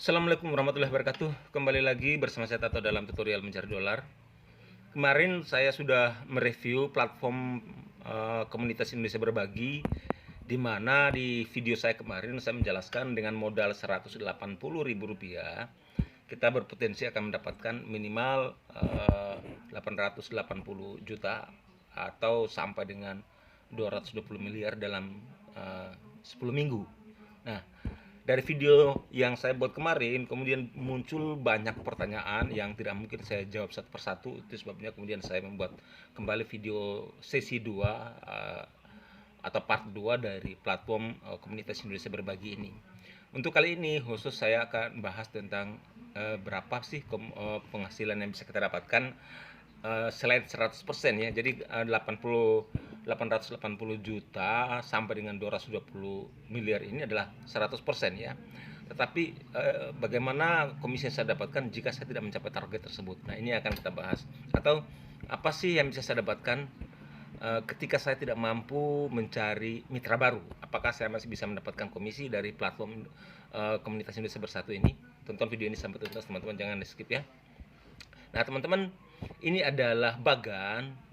Assalamualaikum warahmatullahi wabarakatuh. Kembali lagi bersama saya Tato dalam tutorial mencari dolar. Kemarin saya sudah mereview platform komunitas Indonesia Berbagi, di mana di video saya kemarin saya menjelaskan dengan modal Rp180.000 kita berpotensi akan mendapatkan minimal 880 juta atau sampai dengan 220 miliar dalam 10 minggu. Nah, dari video yang saya buat kemarin kemudian muncul banyak pertanyaan yang tidak mungkin saya jawab satu persatu. Itu sebabnya kemudian saya membuat kembali video sesi 2 atau part 2 dari platform komunitas Indonesia Berbagi ini. Untuk kali ini khusus saya akan bahas tentang berapa sih penghasilan yang bisa kita dapatkan selain 100% ya. Jadi 880 juta sampai dengan 220 miliar ini adalah 100% ya. Tetapi bagaimana komisi yang saya dapatkan jika saya tidak mencapai target tersebut? Nah, ini akan kita bahas. Atau apa sih yang bisa saya dapatkan ketika saya tidak mampu mencari mitra baru? Apakah saya masih bisa mendapatkan komisi dari platform komunitas Indonesia Bersatu ini? Tonton video ini sampai tuntas teman-teman, jangan di skip ya. Nah teman-teman, ini adalah bagan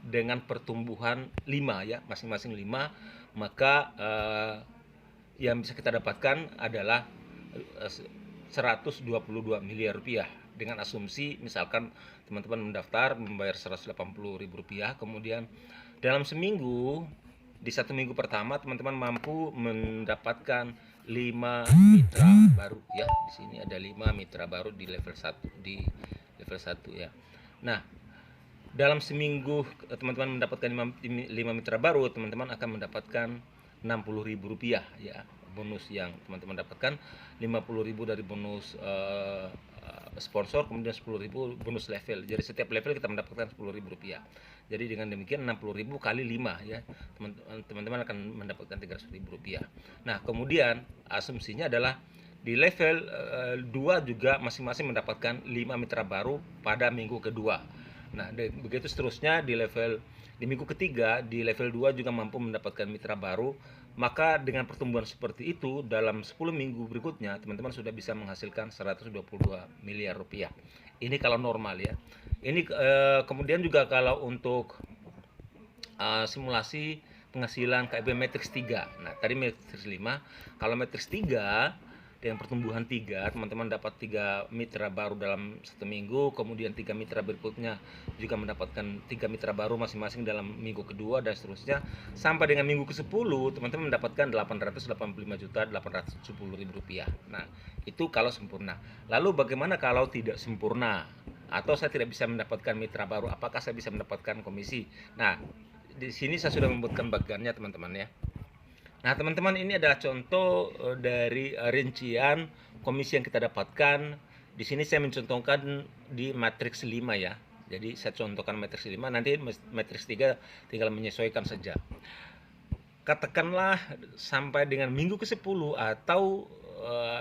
dengan pertumbuhan 5 ya, masing-masing 5. Maka yang bisa kita dapatkan adalah 122 miliar rupiah, dengan asumsi misalkan teman-teman mendaftar membayar Rp180.000, kemudian dalam seminggu, di satu minggu pertama teman-teman mampu mendapatkan 5 mitra baru ya. Di sini ada 5 mitra baru di level 1 ya. Nah, dalam seminggu teman-teman mendapatkan 5 mitra baru, teman-teman akan mendapatkan Rp60.000 ya. Bonus yang teman-teman dapatkan 50.000 dari bonus sponsor, kemudian 10.000 bonus level. Jadi setiap level kita mendapatkan Rp10.000. Jadi dengan demikian 60.000 kali 5 ya, teman-teman akan mendapatkan Rp300.000. Nah, kemudian asumsinya adalah di level 2 juga masing-masing mendapatkan 5 mitra baru pada minggu kedua. Nah, begitu seterusnya di minggu ketiga, di level 2 juga mampu mendapatkan mitra baru. Maka dengan pertumbuhan seperti itu dalam 10 minggu berikutnya teman-teman sudah bisa menghasilkan Rp122 miliar. Ini kalau normal ya. Ini kemudian juga kalau untuk simulasi penghasilan KIP Matrix 3. Nah, tadi Matrix 5, kalau Matrix 3 dengan pertumbuhan 3, teman-teman dapat 3 mitra baru dalam satu minggu, kemudian 3 mitra berikutnya juga mendapatkan 3 mitra baru masing-masing dalam minggu kedua, dan seterusnya sampai dengan minggu ke-10 teman-teman mendapatkan Rp885.870.000. Nah, itu kalau sempurna. Lalu bagaimana kalau tidak sempurna atau saya tidak bisa mendapatkan mitra baru? Apakah saya bisa mendapatkan komisi? Nah, di sini saya sudah membuatkan bagiannya teman-teman ya. Nah teman-teman, ini adalah contoh dari rincian komisi yang kita dapatkan. Di sini saya mencontohkan di matriks 5 ya. Jadi saya contohkan matriks 5, nanti matriks 3 tinggal menyesuaikan saja. Katakanlah sampai dengan minggu ke-10 atau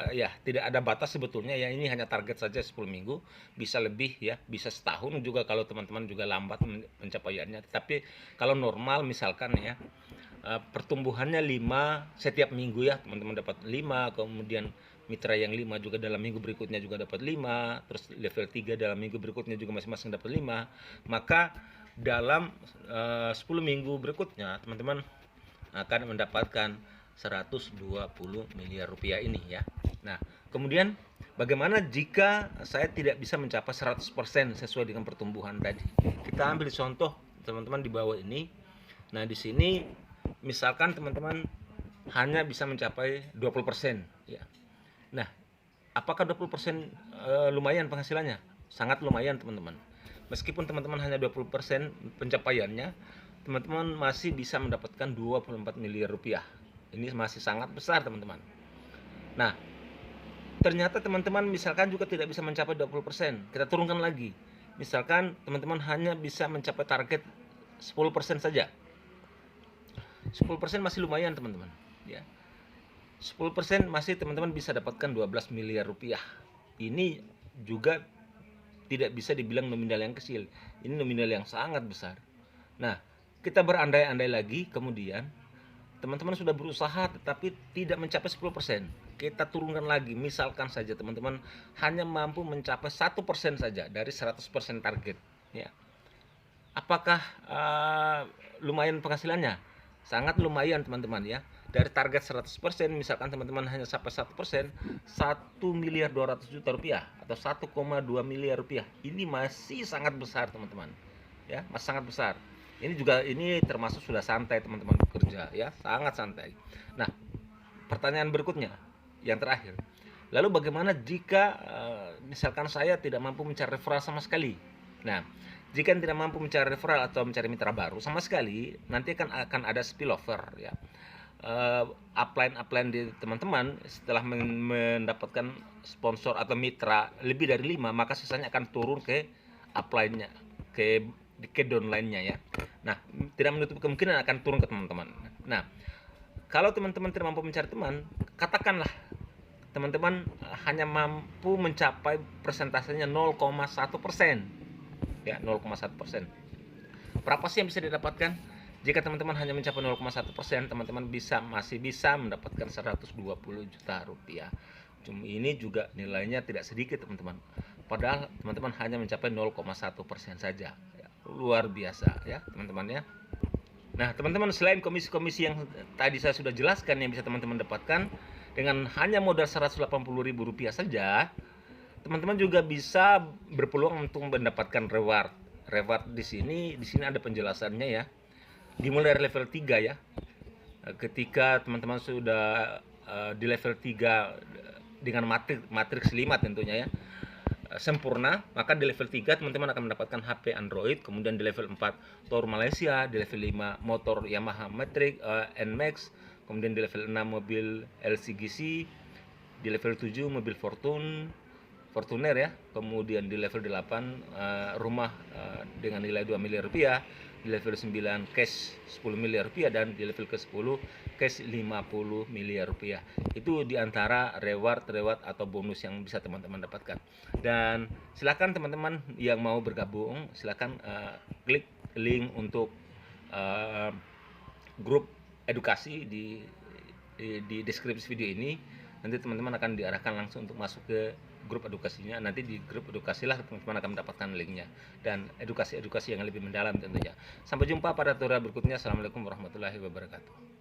ya tidak ada batas sebetulnya ya, ini hanya target saja 10 minggu, bisa lebih ya, bisa setahun juga kalau teman-teman juga lambat pencapaiannya. Tapi kalau normal misalkan ya, pertumbuhannya 5 setiap minggu ya, teman-teman dapat 5, kemudian mitra yang 5 juga dalam minggu berikutnya juga dapat 5, terus level 3 dalam minggu berikutnya juga masing-masing dapat 5. Maka dalam 10 minggu berikutnya teman-teman akan mendapatkan Rp120 miliar ini ya. Nah, kemudian bagaimana jika saya tidak bisa mencapai 100% sesuai dengan pertumbuhan tadi? Kita ambil contoh teman-teman di bawah ini. Nah, di sini misalkan teman-teman hanya bisa mencapai 20% ya. Nah, apakah 20% lumayan penghasilannya? Sangat lumayan teman-teman. Meskipun teman-teman hanya 20% pencapaiannya, teman-teman masih bisa mendapatkan Rp24 miliar. Ini masih sangat besar teman-teman. Nah, ternyata teman-teman misalkan juga tidak bisa mencapai 20%. Kita turunkan lagi. Misalkan teman-teman hanya bisa mencapai target 10% saja. 10% masih lumayan teman-teman ya. 10% masih teman-teman bisa dapatkan Rp12 miliar. Ini juga tidak bisa dibilang nominal yang kecil. Ini nominal yang sangat besar. Nah, kita berandai-andai lagi, kemudian teman-teman sudah berusaha tetapi tidak mencapai 10%. kita turunkan lagi, misalkan saja teman-teman hanya mampu mencapai 1% saja dari 100% target, ya. Apakah lumayan penghasilannya? Sangat lumayan teman-teman ya. Dari target 100%, misalkan teman-teman hanya sampai 1%, 1.200.000.000 rupiah atau 1,2 miliar rupiah. Ini masih sangat besar teman-teman. Ya, masih sangat besar. Ini termasuk sudah santai teman-teman bekerja ya, sangat santai. Nah, pertanyaan berikutnya yang terakhir. Lalu bagaimana jika misalkan saya tidak mampu mencari referral sama sekali? Nah, jika tidak mampu mencari referral atau mencari mitra baru sama sekali, nanti akan ada spillover ya. Upline di teman-teman setelah mendapatkan sponsor atau mitra lebih dari 5, maka sisanya akan turun ke upline-nya, ke downline-nya ya. Nah, tidak menutup kemungkinan akan turun ke teman-teman. Nah, kalau teman-teman tidak mampu mencari teman, katakanlah teman-teman hanya mampu mencapai persentasenya 0,1%. Ya, 0,1%. Berapa sih yang bisa didapatkan? Jika teman-teman hanya mencapai 0,1%, teman-teman masih bisa mendapatkan 120 juta rupiah. Cuma ini juga nilainya tidak sedikit teman-teman. Padahal teman-teman hanya mencapai 0,1% saja. Ya, luar biasa ya teman-teman ya. Nah teman-teman, selain komisi-komisi yang tadi saya sudah jelaskan yang bisa teman-teman dapatkan dengan hanya modal Rp180.000 saja, teman-teman juga bisa berpeluang untuk mendapatkan reward. Reward di sini ada penjelasannya ya. Dimulai dari level 3 ya. Ketika teman-teman sudah di level 3 dengan matriks 5 tentunya ya, sempurna, maka di level 3 teman-teman akan mendapatkan HP Android, kemudian di level 4 Tour Malaysia, di level 5 motor Yamaha Matrix NMAX, kemudian di level 6 mobil LCGC, di level 7 mobil Fortuner ya, kemudian di level 8 rumah dengan nilai 2 miliar rupiah, di level 9 cash 10 miliar rupiah, dan di level ke-10 cash 50 miliar rupiah. Itu diantara reward atau bonus yang bisa teman-teman dapatkan. Dan silakan teman-teman yang mau bergabung, silakan klik link untuk grup edukasi di deskripsi video ini. Nanti teman-teman akan diarahkan langsung untuk masuk ke grup edukasinya. Nanti di grup edukasilah teman-teman akan mendapatkan linknya dan edukasi yang lebih mendalam tentunya. Sampai jumpa pada tutorial berikutnya. Assalamualaikum warahmatullahi wabarakatuh.